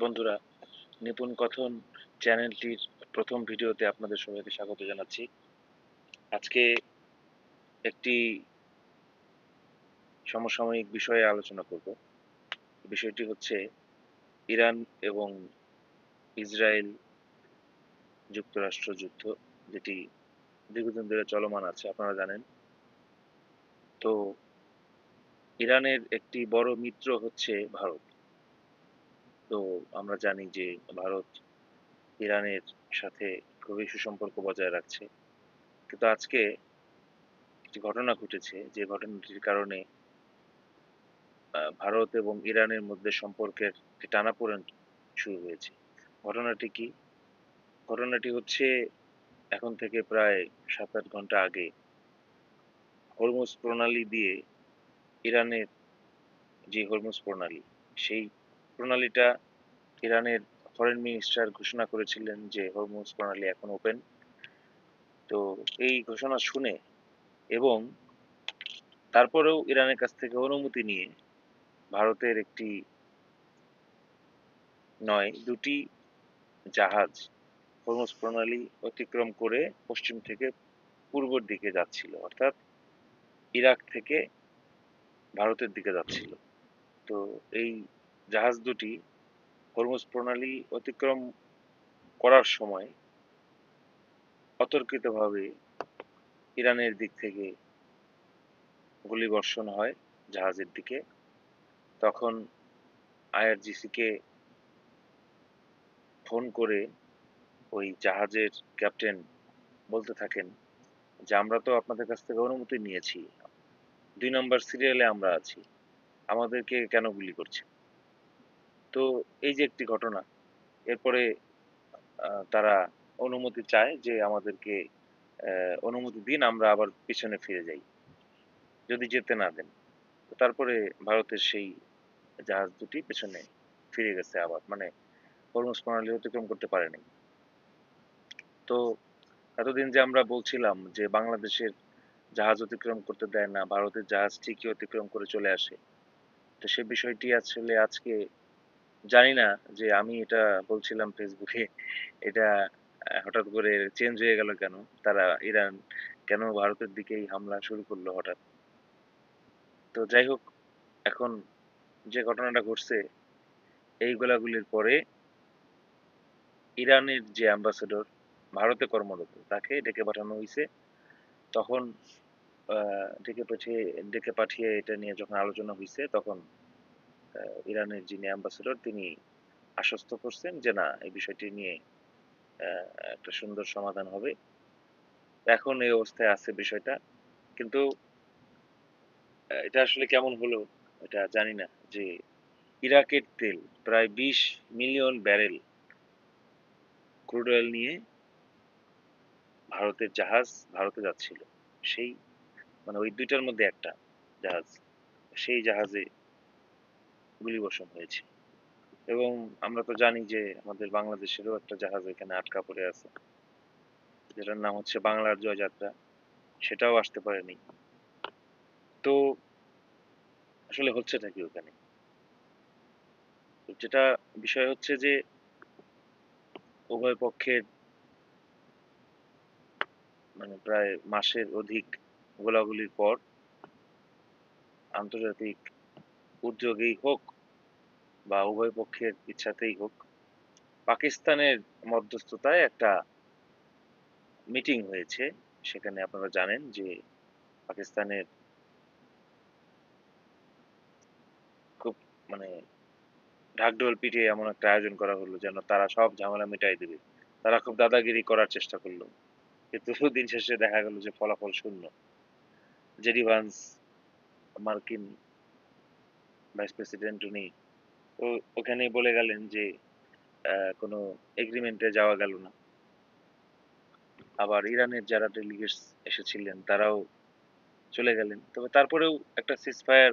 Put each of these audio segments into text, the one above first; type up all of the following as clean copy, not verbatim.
বন্ধুরা, নিপুণ কথন চ্যানেলটির প্রথম ভিডিওতে আপনাদের সবাইকে স্বাগত জানাচ্ছি। আজকে একটি সমসাময়িক বিষয়ে আলোচনা করব। বিষয়টি হচ্ছে ইরান এবং ইসরায়েল যুক্তরাষ্ট্র যুদ্ধ, যেটি দীর্ঘদিন ধরে চলমান আছে, আপনারা জানেন। তো ইরানের একটি বড় মিত্র হচ্ছে ভারত। তো আমরা জানি যে ভারত ইরানের সাথে খুবই সুসম্পর্ক বজায় রাখছে, কিন্তু আজকে একটি ঘটনা ঘটেছে, যে ঘটনাটির কারণে ভারত এবং ইরানের মধ্যে সম্পর্কের একটি টানাপোড়েন শুরু হয়েছে। ঘটনাটি কি? ঘটনাটি হচ্ছে, এখন থেকে প্রায় 7-8 ঘন্টা আগে হরমুজ প্রণালী দিয়ে ইরানের, যে হরমুজ প্রণালী, সেই প্রণালীটা ইরানের ফরেন মিনিস্টার ঘোষণা করেছিলেন যে হরমুজ প্রণালী এখন ওপেন। তো এই ঘোষণা শুনে এবং তারপরেও ইরানের কাছ থেকে অনুমতি নিয়ে ভারতের একটি নয়, দুটি জাহাজ হরমুজ প্রণালী অতিক্রম করে পশ্চিম থেকে পূর্বের দিকে যাচ্ছিল, অর্থাৎ ইরাক থেকে ভারতের দিকে যাচ্ছিল। তো এই জাহাজ দুটি হরমুজ প্রণালী অতিক্রম করার সময় অতর্কিতভাবে ইরানের দিক থেকে গুলিবর্ষণ হয় জাহাজের দিকে। তখন আইআরজিসি কে ফোন করে ওই জাহাজের ক্যাপ্টেন বলতে থাকেন যে আমরা তো আপনাদের কাছ থেকে অনুমতি নিয়েছি, 2 নম্বর সিরিয়ালে আমরা আছি, আমাদেরকে কেন গুলি করছে? তো এই যে একটি ঘটনা, এরপরে তারা অনুমতি চায় যে আমাদেরকে অনুমতি দিন, আমরা আবার পিছনে ফিরে যাই, যদি যেতে না দেন। তো তারপরে ভারতের সেই জাহাজ দুটি পেছনে ফিরে গেছে আবার, মানে হরমুজ প্রণালী অতিক্রম করতে পারেনি। তো এতদিন যে আমরা বলছিলাম যে বাংলাদেশের জাহাজ অতিক্রম করতে দেয় না, ভারতের জাহাজ ঠিকই অতিক্রম করে চলে আসে, তো সে বিষয়টি আসলে আজকে জানি না, যে আমি এটা বলছিলাম ফেসবুকে, এটা হঠাৎ করে চেঞ্জ হয়ে গেল কেন? তারা ইরান কেন ভারতের দিকেই হামলা শুরু করলো হঠাৎ? তো যাই হোক, এখন যে ঘটনাটা ঘটছে, এই গোলাগুলির পরে ইরানের যে অ্যাম্বাসেডর ভারতে কর্মরত, তাকে ডেকে পাঠানো হয়েছে। তখন ডেকে পাঠিয়ে এটা নিয়ে যখন আলোচনা হয়েছে, তখন ইরানের যিনি অ্যাম্বাসেডর, তিনি আশ্বস্ত করছেন যে না, এই বিষয়টি নিয়ে আহ, একটা সুন্দর সমাধান হবে। এখন এই অবস্থায় আছে বিষয়টা, কিন্তু এটা আসলে কেমন হলো এটা জানি না, যে ইরাকের তেল প্রায় 20 মিলিয়ন ব্যারেল ক্রুড অয়েল নিয়ে ভারতের জাহাজ ভারতে যাচ্ছিল। সেই, মানে ওই দুইটার মধ্যে একটা জাহাজ, সেই জাহাজে গুলিবর্ষণ হয়েছে। এবং আমরা তো জানি যে আমাদের বাংলাদেশেরও একটা জাহাজ এখানে আটকা পড়ে আছে, যেটার নাম হচ্ছে বাংলার জয়যাত্রা, সেটাও আসতে পারেনি। তো আসলে হচ্ছেটা কি ওখানে? তো যেটা বিষয় হচ্ছে যে উভয় পক্ষের, মানে প্রায় মাসের অধিক গোলাগুলির পর, আন্তর্জাতিক উদ্যোগেই হোক বা উভয় পক্ষের ইচ্ছাতেই হোক, পাকিস্তানের মধ্যস্থতায় একটা মিটিং হয়েছে। সেখানে আপনারা জানেন যে পাকিস্তানের খুব, মানে ঢাকঢোল পিটিয়ে এমন একটা আয়োজন করা হলো যেন তারা সব ঝামেলা মিটাই দেবে। তারা খুব দাদাগিরি করার চেষ্টা করলো, কিন্তু দিন শেষে দেখা গেল যে ফলাফল শূন্য। জেডি ভান্স, মার্কিন ভাইস প্রেসিডেন্ট, উনি ওখানেই বলে গেলেন যে কোনো এগ্রিমেন্টে যাওয়া গেল না। আবার ইরানের যারা ডেলিগেটস এসেছিলেন তারাও চলে গেলেন। তবে তারপরেও একটা সিজফায়ার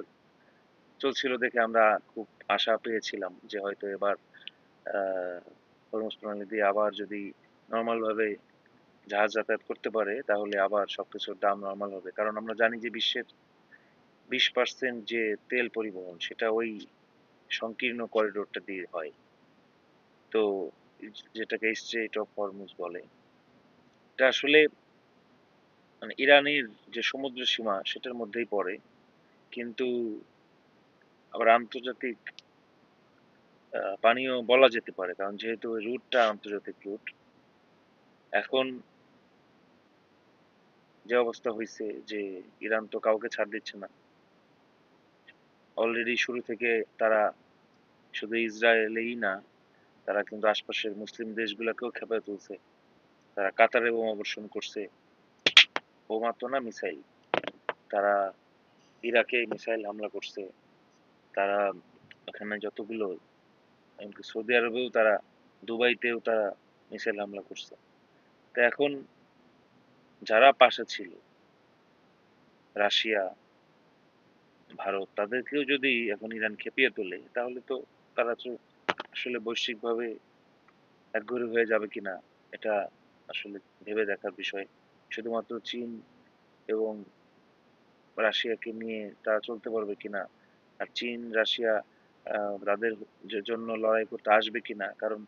চলছিল দেখে আমরা খুব আশা পেয়েছিলাম যে হয়তো এবার হরমুজ প্রণালী দিয়ে আবার যদি নর্মাল ভাবে জাহাজ যাতায়াত করতে পারে, তাহলে আবার সবকিছুর দাম নর্মাল হবে। কারণ আমরা জানি যে বিশ্বের 20% যে তেল পরিবহন, সেটা ওই সংকীর্ণ করিডোরটা দিয়ে হয়। তো যেটাকে স্ট্রেইট অফ হরমুজ বলে, এটা আসলে মানে ইরানের যে সমুদ্র সীমা সেটার মধ্যেই পড়ে, কিন্তু আবার আন্তর্জাতিক পানিও বলা যেতে পারে, কারণ যেহেতু ওই রুটটা আন্তর্জাতিক রুট। এখন যে অবস্থা হয়েছে যে ইরান তো কাউকে ছাড় দিচ্ছে না। অলরেডি শুরু থেকে তারা শুধু ইসরায়েলেই না, তারা কিন্তু আশপাশের মুসলিম দেশগুলোকেও খেপায় তুলছে। তারা কাতারে বোমা বর্ষণ করছে, বোমা তো না, মিসাইল। তারা ইরাকে মিসাইল হামলা করছে। তারা ওখানে যতগুলো, এমনকি সৌদি আরবেও তারা, দুবাইতেও তারা মিসাইল হামলা করছে। তো এখন যারা পাশে ছিল, রাশিয়া, ভারত, তাদেরকেও যদি এখন ইরান খেপিয়ে তোলে, তাহলে তো তারা তো আসলে বৈশ্বিকভাবে একঘরে হয়ে যাবে কিনা, এটা আসলে ভেবে দেখার বিষয়। শুধুমাত্র চীন এবং রাশিয়াকে নিয়ে তারা চলতে পারবে কিনা, আর চীন রাশিয়া তাদের জন্য লড়াই করতে আসবে কিনা, কারণ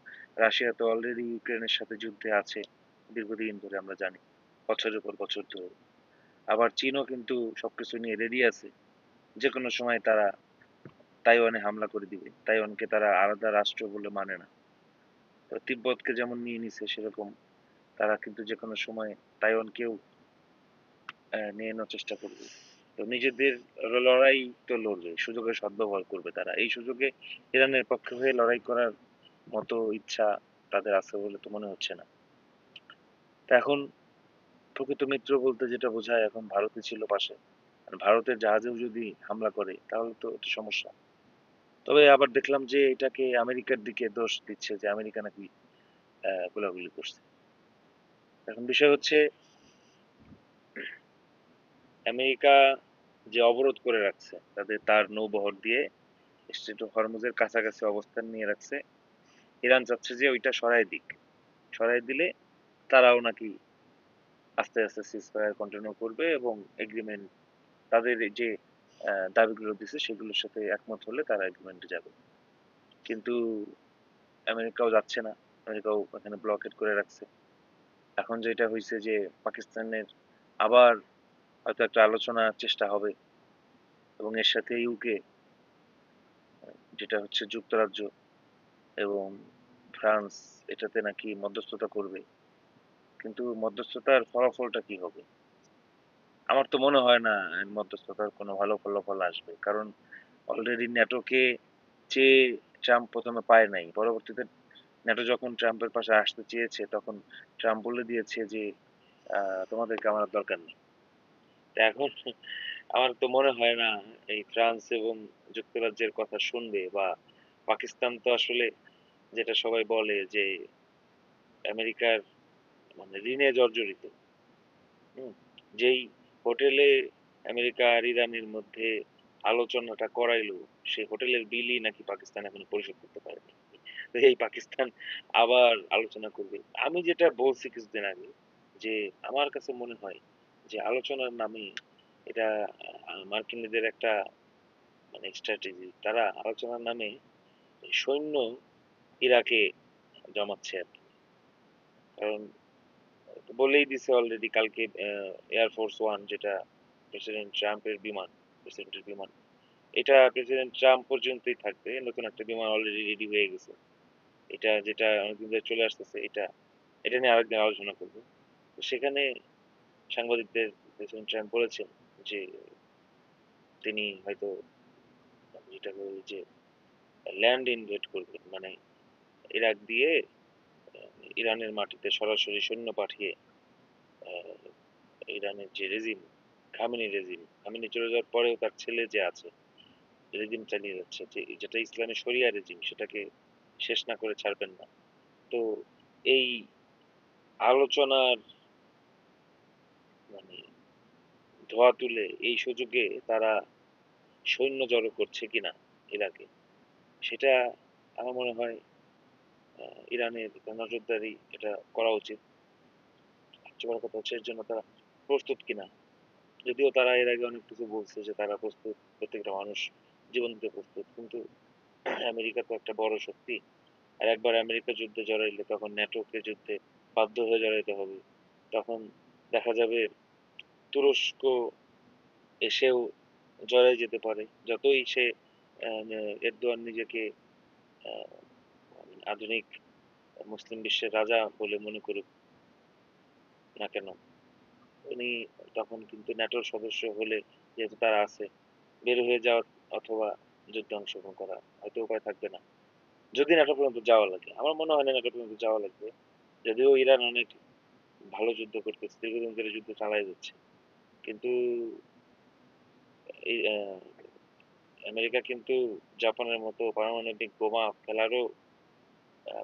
রাশিয়া তো অলরেডি ইউক্রেনের সাথে যুদ্ধে আছে দীর্ঘদিন ধরে, আমরা জানি, বছরের পর বছর ধরে। আবার চীনও কিন্তু সবকিছু নিয়ে রেডি আছে, যে কোনো সময় তারা তাইওয়ানে হামলা করে দিবে। তাইওয়ানকে তারা আলাদা রাষ্ট্র বলে মানে না। তো তিব্বতকে যেমন নিয়ে নিছে, সেরকম তারা কিন্তু যে কোনো সময় তাইওয়ানকেও নিয়ে নেওয়ার চেষ্টা করবে। তো নিজেদের লড়াই তো লড়বে, সুযোগের সদ্ব্যবহার করবে তারা। এই সুযোগে ইরানের পক্ষে হয়ে লড়াই করার মতো ইচ্ছা তাদের আছে বলে তো মনে হচ্ছে না। তা এখন প্রকৃত মিত্র বলতে যেটা বোঝায়, এখন ভারতই ছিল পাশে। আর ভারতের জাহাজেও যদি হামলা করে তাহলে তো একটা সমস্যা। তবে আবার দেখলাম যে এটাকে আমেরিকার দিকে দোষ দিচ্ছে, যে আমেরিকা নাকি গোলাগুলি করছে। এখন বিষয় হচ্ছে, আমেরিকা যে অবরোধ করে রাখছে, তার নৌবহর দিয়ে স্ট্রেট অফ হরমুজের কাছাকাছি অবস্থান নিয়ে রাখছে, ইরান চাচ্ছে যে ওইটা সরাই দিক। সরাই দিলে তারাও নাকি আস্তে আস্তে সিজ ফায়ার কন্টিনিউ করবে, এবং এগ্রিমেন্ট, তাদের যে দাবিগুলো দিছে সেগুলোর সাথে একমত হলে তারা এগ্রিমেন্টে যাবে। কিন্তু আমেরিকাও যাচ্ছে না, আমেরিকাও এখানে ব্লকেট করে রাখছে। এখন যেটা হয়েছে যে পাকিস্তানের আবার হয়তো একটা আলোচনার চেষ্টা হবে, এবং এর সাথে ইউকে, যেটা হচ্ছে যুক্তরাজ্য এবং ফ্রান্স, এটাতে নাকি মধ্যস্থতা করবে। কিন্তু মধ্যস্থতার ফলাফলটা কি হবে? আমার তো মনে হয় না এর মধ্যস্থতার কোনো ভালো ফলাফল আসবে, কারণ অলরেডি ন্যাটোকে চেয়ে ট্রাম্প প্রথমে পায় নাই, পরবর্তীতে ন্যাটো যখন ট্রাম্পের পাশে আসতে চেয়েছে, তখন ট্রাম্প বলে দিয়েছে যে তোমাদেরকে আমার আর দরকার নেই। তা এখন আমার তো মনে হয় না এই ফ্রান্স এবং যুক্তরাজ্যের কথা শুনবে, বা পাকিস্তান তো আসলে, যেটা সবাই বলে যে আমেরিকার মানে ঋণে জর্জরিত। হুম, যেই হোটেলে আমেরিকা আর ইরানের মধ্যে আলোচনাটা করাইলো, সেই হোটেলের বিলই নাকি পাকিস্তান এখনো পরিশোধ করতে পারেনি। তো এই পাকিস্তান আবার আলোচনা করবে। আমি যেটা বলছি কিছুদিন আগে, যে আমার কাছে মনে হয় যে আলোচনার নামে এটা মার্কিনীদের একটা মানে স্ট্র্যাটেজি। তারা আলোচনার নামে সৈন্য ইরাকে জমাচ্ছে আর কি। কারণ বলেই দিছে অলরেডি কালকে, এয়ারফোর্স ওয়ান, যেটা প্রেসিডেন্ট ট্রাম্পের বিমান, প্রেসিডেন্টের বিমান, এটা প্রেসিডেন্ট ট্রাম্প পর্যন্তই থাকবে। নতুন একটা বিমান অলরেডি রেডি হয়ে গেছে। এটা যেটা অনেকদিন ধরে চলে আসতেছে, এটা নিয়ে আরেকদিন আলোচনা করবো। তো সেখানে সাংবাদিকদের প্রেসিডেন্ট ট্রাম্প বলেছেন যে তিনি হয়তো, যেটা বলে যে ল্যান্ড ইনভেড করবেন, মানে ইরাক দিয়ে ইরানের মাটিতে সরাসরি সৈন্য পাঠিয়ে আহ, ইরানের যে রেজিম, খামেনি চলে যাওয়ার পরেও তার ছেলে যে আছে, রেজিম চালিয়ে যাচ্ছে, যেটা ইসলামী শরিয়া রেজিম, সেটাকে শেষ না করে ছাড়বেন না। তো এই আলোচনার মানে ধোয়া তুলে এই সুযোগে তারা সৈন্য জড়ো করছে কিনা ইরাকে, সেটা আমার মনে হয় ইরানের নজরদারি এটা করা উচিত। সবচেয়ে বড় কথা হচ্ছে এর জন্য তারা প্রস্তুত কিনা। যদিও তারা এর আগে অনেক কিছু বলছে যে তারা প্রস্তুত, প্রত্যেকটা মানুষ জীবন দিতে প্রস্তুত, কিন্তু আমেরিকা তো একটা বড় শক্তি। আর একবার আমেরিকা যুদ্ধে জড়াইলে তখন ন্যাটোকে যুদ্ধে বাধ্য হয়ে জড়াইতে হবে। তখন দেখা যাবে তুরস্ক এসেও জড়ায় যেতে পারে, যতই সে এরদোয়ান নিজেকে আহ, আধুনিক মুসলিম বিশ্বের রাজা বলে মনে করুক না কেন। উনি তখন কিন্তু ন্যাটোর সদস্য হলে, যেহেতু তারা আছে, বের হয়ে যাওয়ার অথবা যুদ্ধে অংশগ্রহণ করা হয়তো উপায় থাকবে না, যদি ন্যাটো পর্যন্ত যাওয়া লাগে। আমার মনে হয় না ন্যাটো পর্যন্ত যাওয়া লাগবে, যদিও ইরান অনেক ভালো যুদ্ধ করতেছে, দীর্ঘদিন ধরে যুদ্ধ চালাই যাচ্ছে, কিন্তু এই আমেরিকা কিন্তু জাপানের মতো পারমাণবিক বোমা ফেলারও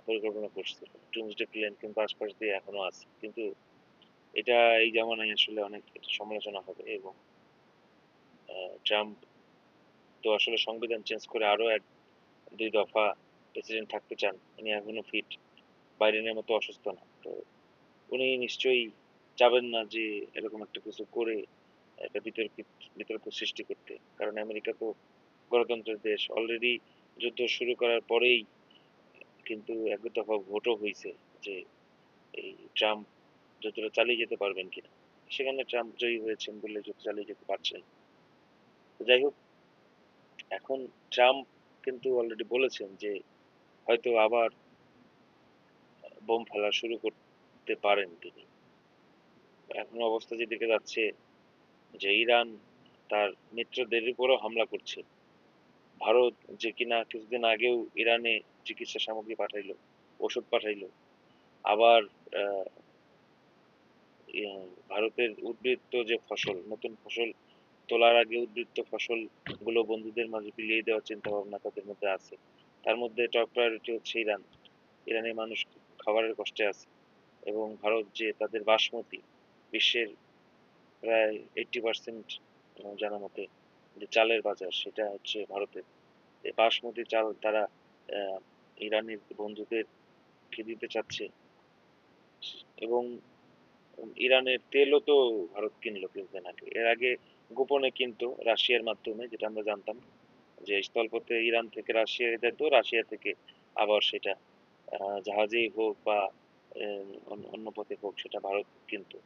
পরিকল্পনা করছে। ডুমসডে প্ল্যান কিন্তু আশপাশ দিয়ে এখনো আছে, কিন্তু এটা এই জামানায় আসলে অনেক এটা সমালোচনা হবে। এবং ট্রাম্প তো আসলে সংবিধান চেঞ্জ করে আরো এক দুই দফা প্রেসিডেন্ট থাকতে চান। উনি এখনো ফিট, বাইডেনের মতো অসুস্থ না। তো উনি নিশ্চয়ই চাবেন না যে এরকম একটা কিছু করে একটা বিতর্ক সৃষ্টি করতে, কারণ আমেরিকা তো গণতন্ত্রের দেশ। অলরেডি যুদ্ধ শুরু করার পরেই কিন্তু এক দফা ভোটও হয়েছে যে এই ট্রাম্প যুদ্ধটা চালিয়ে যেতে পারবেন কিনা। সেখানে ট্রাম্প জয়ী হয়েছেন বলে যুদ্ধ চালিয়ে যেতে পারছেন। তো যাই হোক, এখন ট্রাম্প কিন্তু অলরেডি বলেছেন যে হয়তো আবার বোম ফেলা শুরু করতে পারেন তিনি। এখন অবস্থা যেদিকে যাচ্ছে যে ইরান তার মিত্রদের উপরও হামলা করছে। ভারত যে কিনা কিছুদিন আগেও ইরানে চিকিৎসা সামগ্রী পাঠাইলো, ওষুধ পাঠাইলো, আবার আহ, ভারতের উদ্বৃত্ত যে ফসল, নতুন ফসল তোলার আগে উদ্বৃত্ত ফসল গুলো বন্ধুদের মাঝে বিলিয়ে দেওয়ার চিন্তা ভাবনা তাদের মধ্যে আছে। তার মধ্যে টপ প্রায়োরিটি হচ্ছে ইরান। ইরানের মানুষ খাবারের কষ্টে আছে, এবং ভারত যে তাদের বাসমতি, বিশ্বের প্রায় 80% জানা মতে যে চালের বাজার সেটা হচ্ছে ভারতের। এই বাসমতি চাল তারা আহ, ইরানের বন্ধুদের দিতে চাচ্ছে। এবং ইরানের তেলও তো ভারত কিনলো কিছুদিন আগে। এর আগে গোপনে কিনতো রাশিয়ার মাধ্যমে, যেটা আমরা জানতাম যে স্থলপথে ইরান থেকে রাশিয়ায় যেত, রাশিয়া থেকে আবার সেটা জাহাজেই হোক বা অন্য অন্য পথে হোক সেটা ভারত কিনতো।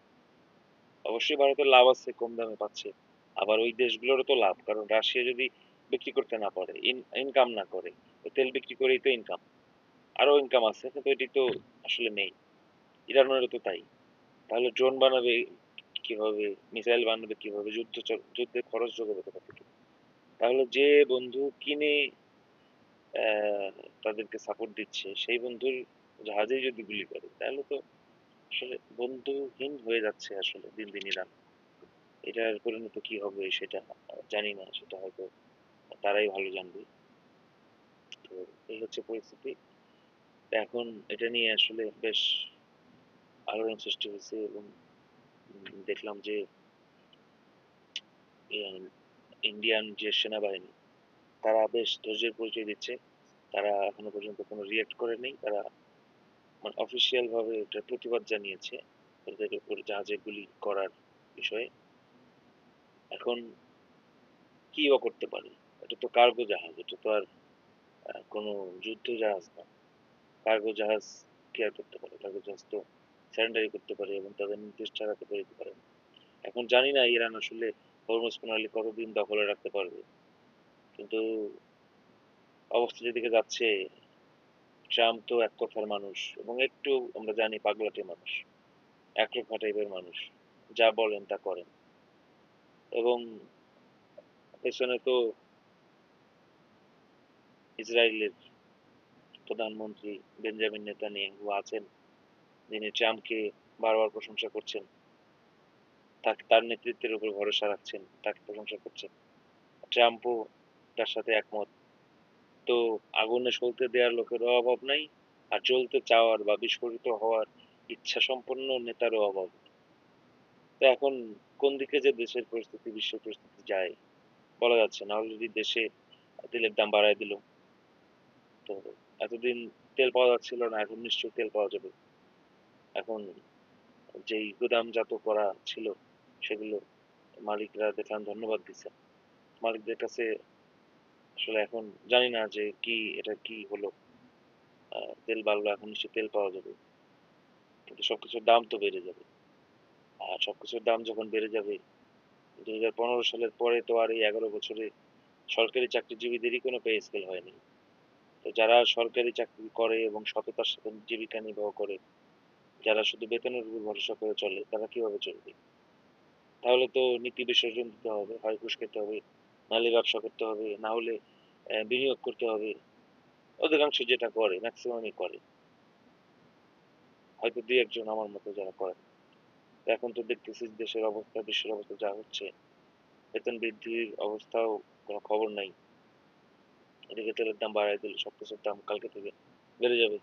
অবশ্যই ভারতের লাভ আছে, কম দামে পাচ্ছে। আবার ওই দেশগুলোরও তো লাভ, কারণ রাশিয়া যদি বিক্রি করতে না পারে, ইনকাম না করে, তো তেল বিক্রি করেই তো ইনকাম, আরো ইনকাম আছে, কিন্তু এটি তো আসলে নেই। ইরানেরও তো তাই। তাহলে ড্রোন বানাবে কিভাবে, মিসাইল বানাবে কিভাবে, যুদ্ধে খরচ যোগাবে কোথা থেকে? তাহলে যে বন্ধু কিনে আহ, তাদেরকে সাপোর্ট দিচ্ছে, সেই বন্ধুর জাহাজেই যদি গুলি করে, তাহলে তো আসলে বন্ধুহীন হয়ে যাচ্ছে আসলে দিন দিন ইরান। এটার পরিণতি কি হবে সেটা জানি না, সেটা হয়তো তারাই ভালো জানবে। তো এই হচ্ছে পরিস্থিতি। এখন এটা নিয়ে আসলে বেশ আলোড়ন সৃষ্টি হয়েছে। এবং দেখলাম যে ইন্ডিয়ান যে সেনাবাহিনী, তারা বেশ ধৈর্যের পরিচয় দিচ্ছে। তারা এখনো পর্যন্ত কোনো রিয়েক্ট করেনি। তারা মানে অফিসিয়াল ভাবে এটা প্রতিবাদ জানিয়েছে ওদের উপর জাহাজে গুলি করার বিষয়ে। এখন কি বা করতে পারে? এটা তো কার্গো জাহাজ, এটা তো আর কোনো যুদ্ধ জাহাজ না। কার্গো জাহাজ কি আর করতে পারে? কার্গো জাহাজ তো স্যারেন্ডারই করতে পারে এবং তাদের নির্দেশ ছাড়াতে পারতে পারে না। এখন জানি না ইরান আসলে হরমুজ প্রণালী কতদিন দখলে রাখতে পারবে, কিন্তু অবস্থা যেদিকে যাচ্ছে, ট্রাম্প তো এক কথার মানুষ এবং একটু আমরা জানি পাগলাটে মানুষ, একরোখা টাইপের মানুষ, যা বলেন তা করেন। এবং পেছনে তো ইসরায়েলের প্রধানমন্ত্রী বেঞ্জামিন নেতানিয়াহু আছেন, যিনি ট্রাম্পকে বারবার প্রশংসা করছেন, তাকে তার নেতৃত্বের উপর ভরসা রাখছেন, তাকে প্রশংসা করছেন। ট্রাম্পও তার সাথে একমত। তো আগুনে সলতে দেওয়ার লোকেরও অভাব নাই, আর জ্বলতে চাওয়ার বা বিস্ফোরিত হওয়ার ইচ্ছা সম্পন্ন নেতারও অভাব নেই। তো এখন কোন দিকে যে দেশের পরিস্থিতি, বিশ্বের পরিস্থিতি যায় বলা যাচ্ছে না। অলরেডি দেশে তেলের দাম বাড়ায় দিল। তো এতদিন তেল পাওয়া যাচ্ছিল না, এখন নিশ্চয়ই তেল পাওয়া যাবে। এখন যেই গুদামজাত করা ছিল সেগুলো মালিকরা দেখলাম ধন্যবাদ দিচ্ছে। মালিকদের কাছে আসলে এখন জানি না যে কি এটা কি হলো। তেল বাড়লো, এখন নিশ্চয়ই তেল পাওয়া যাবে, কিন্তু সবকিছুর দাম তো বেড়ে যাবে। আর সবকিছুর দাম যখন বেড়ে যাবে, 2015 সালের পরে তো আর এই 11 বছরে সরকারি চাকরিজীবীদেরই কোনো পে স্কেল হয়নি। তো যারা সরকারি চাকরি করে এবং সততার সাথে জীবিকা নির্বাহ করে, যারা শুধু বেতনের উপর ভরসা করে চলে, তারা কিভাবে চলবে? তাহলে তো নীতি বিসর্জন দিতে হবে, হয় ঘুষ খেতে হবে, নাহলে ব্যবসা করতে হবে, না হলে বিনিয়োগ করতে হবে। অধিকাংশ যেটা করে, ম্যাক্সিমামই করে, হয়তো দুই একজন আমার মতো যারা করে। তো এখন তো দেখতেছি দেশের অবস্থা, বিশ্বের অবস্থা যা হচ্ছে, বেতন বৃদ্ধির অবস্থাও কোনো খবর নাই। এদিকে তেলের দাম বাড়ায় দিলে সবকিছুর দাম কালকে থেকে বেড়ে যাবে।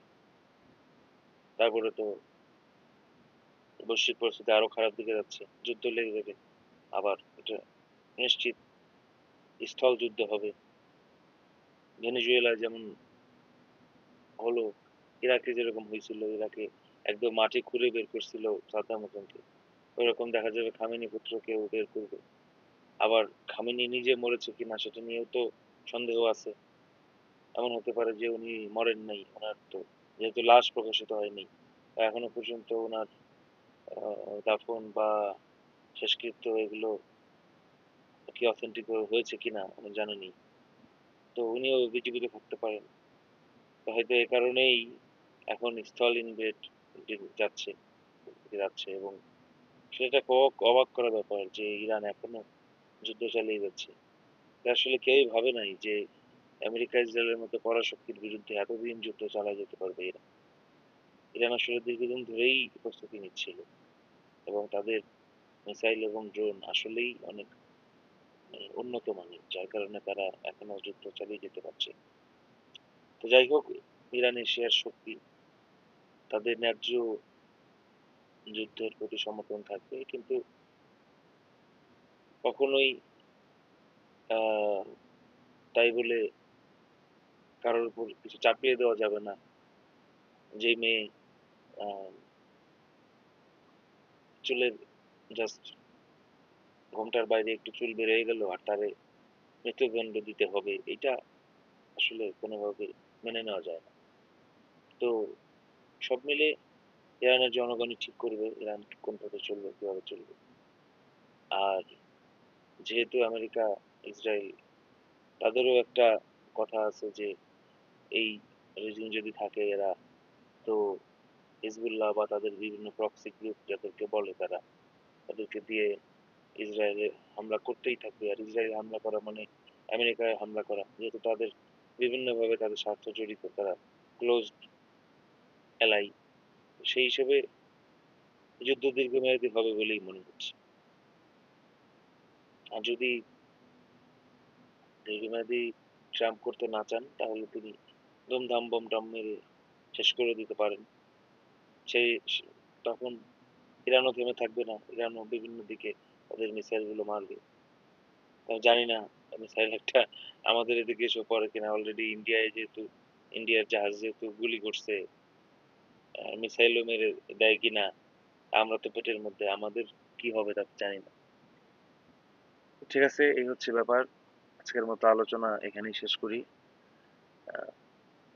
তারপরে তো বৈশ্বিক পরিস্থিতি আরো খারাপ দিকে যাচ্ছে, যুদ্ধ লেগে যাবে, আবার এটা নিশ্চিত স্থল যুদ্ধ হবে। ভেনেজুয়েলা যেমন হলো, ইরাকে যেরকম হয়েছিল, ইরাকে একদম মাটি খুঁড়ে বের করছিল সাদ্দাম হোসেনকে, ওইরকম দেখা যাবে খামেনি পুত্রকেও বের করবে। আবার খামেনি নিজে মরেছে কিনা সেটা নিয়েও তো সন্দেহ আছে। এমন হতে পারে যে উনি মরেন নাই, ওনার তো যেহেতু লাশ প্রকাশিত হয়নি, বা এখনো পর্যন্ত ওনার দাফন বা শেষকৃত্য এগুলো কি অথেন্টিক হয়েছে কিনা উনি জানেনি। তো উনিও জীবিত থাকতে পারেন। তো হয়তো এ কারণেই এখন স্থল ইনভেড যাচ্ছে যাচ্ছে এবং সেটা অবাক করার ব্যাপার যে ইরান এখনো যুদ্ধ চালিয়ে যাচ্ছে। এটা আসলে কেউই ভাবে নাই যে আমেরিকা ইসরায়েলের মতো পরাশক্তির বিরুদ্ধে এতদিন যুদ্ধ চালায় যেতে পারবে ইরান। ইরান আসলে দীর্ঘদিন ধরেই প্রস্তুতি নিচ্ছিল এবং তাদের মিসাইল এবং ড্রোন আসলেই অনেক উন্নত মানের, যার কারণে তারা এখনো যুদ্ধ চালিয়ে যেতে পারছে। তো যাই হোক, ইরান এশিয়ার শক্তি, তাদের ন্যায্য যুদ্ধের প্রতি সমর্থন থাকবে, কিন্তু কখনোই আহ তাই বলে কারোর উপর কিছু চাপিয়ে দেওয়া যাবে না। যে মেয়ে আহ, চুলের জাস্ট ঘোমটার বাইরে একটু চুল বের হয়ে গেল আর তারে মৃত্যুদণ্ড দিতে হবে, এটা আসলে কোনোভাবে মেনে নেওয়া যায় না। তো সব মিলে ইরানের জনগণই ঠিক করবে ইরান কোন পথে চলবে, কিভাবে চলবে। আর যেহেতু আমেরিকা, ইসরায়েল, তাদেরও একটা কথা আছে যে এই রেজিম যদি থাকে এরা, তো হিজবুল্লাহ বা তাদের বিভিন্ন প্রক্সি গ্রুপ যাদেরকে বলে, তারা তাদেরকে দিয়ে ইসরায়েলে হামলা করতেই থাকবে। আর ইসরায়েলে হামলা করা মানে আমেরিকায় হামলা করা, যেহেতু তাদের বিভিন্নভাবে তাদের স্বার্থ জড়িত, তারা ক্লোজ এলাই, সেই হিসেবে যুদ্ধ দীর্ঘমেয়াদী হবে বলেই মনে হচ্ছে। আর যদি দীর্ঘমেয়াদী ট্রাম্প করতে না চান, তাহলে তিনি ধুমধাম বম টম মেরে শেষ করে দিতে পারেন। সেই তখন ইরানও থেমে থাকবে না, ইরানও বিভিন্ন দিকে তাদের মিসাইল গুলো মারবে। আমি জানি না মিসাইল একটা আমাদের এদিকে এসে পড়ে কিনা। অলরেডি ইন্ডিয়ায় যেহেতু, ইন্ডিয়ার জাহাজ যেহেতু গুলি করছে, মিসাইলও মেরে দেয় কিনা, আমরা তো পেটের মধ্যে, আমাদের কি হবে তা জানি না। ঠিক আছে, এই হচ্ছে ব্যাপার। আজকের মতো আলোচনা এখানেই শেষ করি। আহ,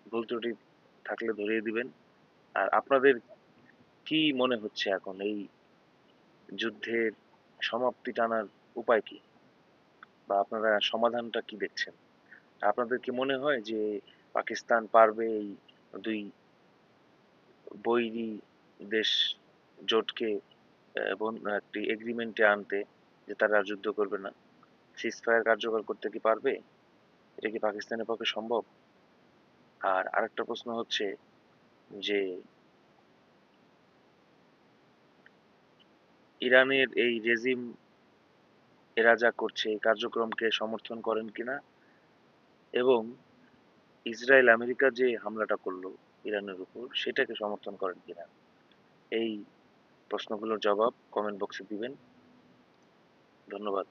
ভুল ত্রুটি থাকলে ধরিয়ে দিবেন। আর আপনাদের কি মনে হচ্ছে এখন এই যুদ্ধের সমাপ্তি টানার উপায় কি, বা আপনারা সমাধানটা কি দেখছেন? আপনাদের কি মনে হয় যে পাকিস্তান পারবে এই দুই বৈরী দেশ জোটকে একটি এগ্রিমেন্টে আনতে, যে তারা আর যুদ্ধ করবে না? সিজ ফায়ার কার্যকর করতে কি পারবে? এটা কি পাকিস্তানের পক্ষে সম্ভব? আর আরেকটা প্রশ্ন হচ্ছে যে ইরানের এই রেজিম, এরা যা করছে এই কার্যক্রমকে সমর্থন করেন কিনা, এবং ইসরায়েল আমেরিকা যে হামলাটা করলো ইরানের উপর সেটাকে সমর্থন করেন কিনা? এই প্রশ্নগুলোর জবাব কমেন্ট বক্সে দিবেন। ধন্যবাদ।